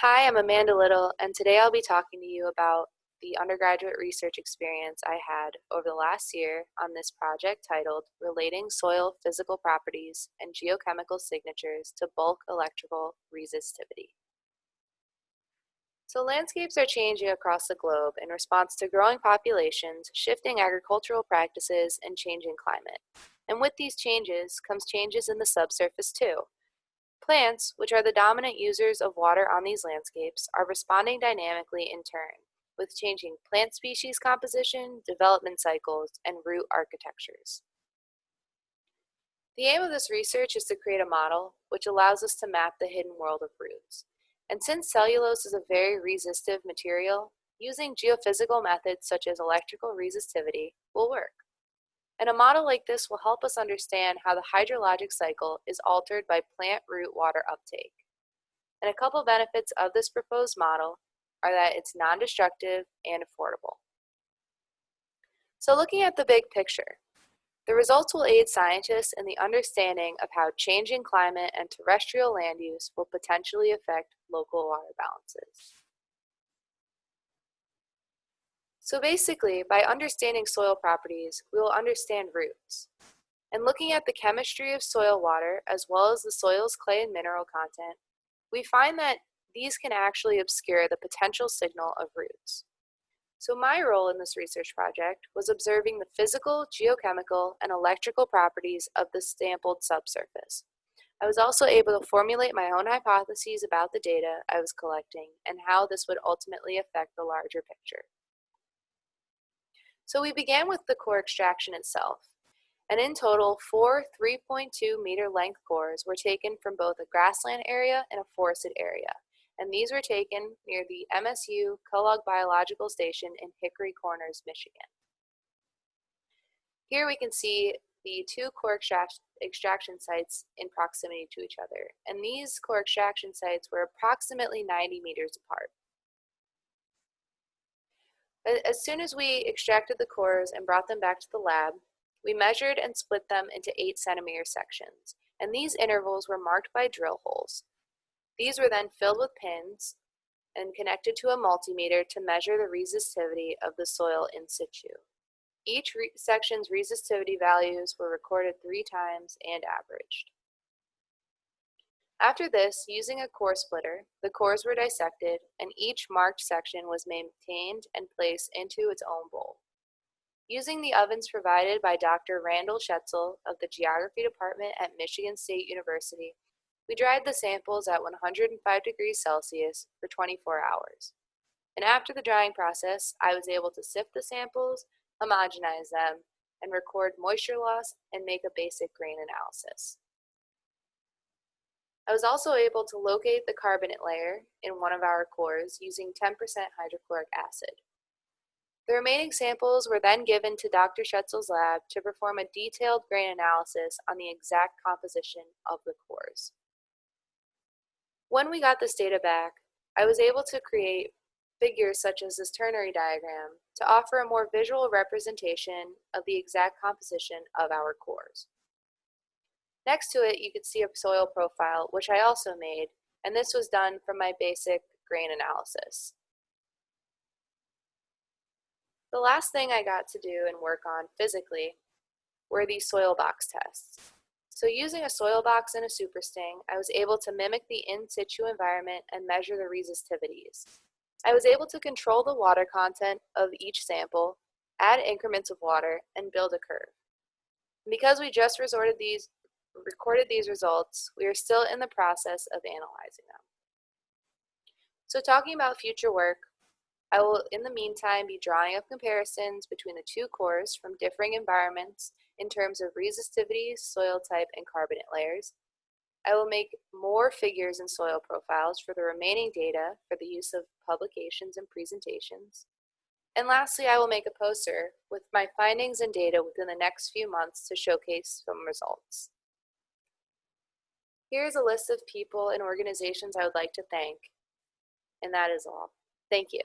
Hi, I'm Amanda Liddle, and today I'll be talking to you about the undergraduate research experience I had over the last year on this project titled Relating Soil Physical Properties and Geochemical Signatures to Bulk Electrical Resistivity. So landscapes are changing across the globe in response to growing populations, shifting agricultural practices, and changing climate. And with these changes comes changes in the subsurface too. Plants, which are the dominant users of water on these landscapes, are responding dynamically in turn, with changing plant species composition, development cycles, and root architectures. The aim of this research is to create a model which allows us to map the hidden world of roots. And since cellulose is a very resistive material, using geophysical methods such as electrical resistivity will work. And a model like this will help us understand how the hydrologic cycle is altered by plant root water uptake. And a couple benefits of this proposed model are that it's non-destructive and affordable. So looking at the big picture, the results will aid scientists in the understanding of how changing climate and terrestrial land use will potentially affect local water balances. So basically, by understanding soil properties, we will understand roots. And looking at the chemistry of soil water, as well as the soil's clay and mineral content, we find that these can actually obscure the potential signal of roots. So my role in this research project was observing the physical, geochemical, and electrical properties of the sampled subsurface. I was also able to formulate my own hypotheses about the data I was collecting and how this would ultimately affect the larger picture. So we began with the core extraction itself, and in total, 4 3.2 meter length cores were taken from both a grassland area and a forested area, and these were taken near the MSU Kellogg Biological Station in Hickory Corners, Michigan. Here we can see the two core extraction sites in proximity to each other, and these core extraction sites were approximately 90 meters apart. As soon as we extracted the cores and brought them back to the lab, we measured and split them into 8 centimeter sections, and these intervals were marked by drill holes. These were then filled with pins and connected to a multimeter to measure the resistivity of the soil in situ. Each section's resistivity values were recorded 3 times and averaged. After this, using a core splitter, the cores were dissected and each marked section was maintained and placed into its own bowl. Using the ovens provided by Dr. Randall Schetzel of the Geography Department at Michigan State University, we dried the samples at 105 degrees Celsius for 24 hours. And after the drying process, I was able to sift the samples, homogenize them, and record moisture loss and make a basic grain analysis. I was also able to locate the carbonate layer in one of our cores using 10% hydrochloric acid. The remaining samples were then given to Dr. Schetzel's lab to perform a detailed grain analysis on the exact composition of the cores. When we got this data back, I was able to create figures such as this ternary diagram to offer a more visual representation of the exact composition of our cores. Next to it, you could see a soil profile, which I also made, and this was done from my basic grain analysis. The last thing I got to do and work on physically were these soil box tests. So using a soil box and a supersting, I was able to mimic the in-situ environment and measure the resistivities. I was able to control the water content of each sample, add increments of water, and build a curve. Because we just recorded these results, we are still in the process of analyzing them. So talking about future work, I will in the meantime be drawing up comparisons between the two cores from differing environments in terms of resistivity, soil type, and carbonate layers. I will make more figures and soil profiles for the remaining data for the use of publications and presentations. And lastly, I will make a poster with my findings and data within the next few months to showcase some results. Here's a list of people and organizations I would like to thank, and that is all. Thank you.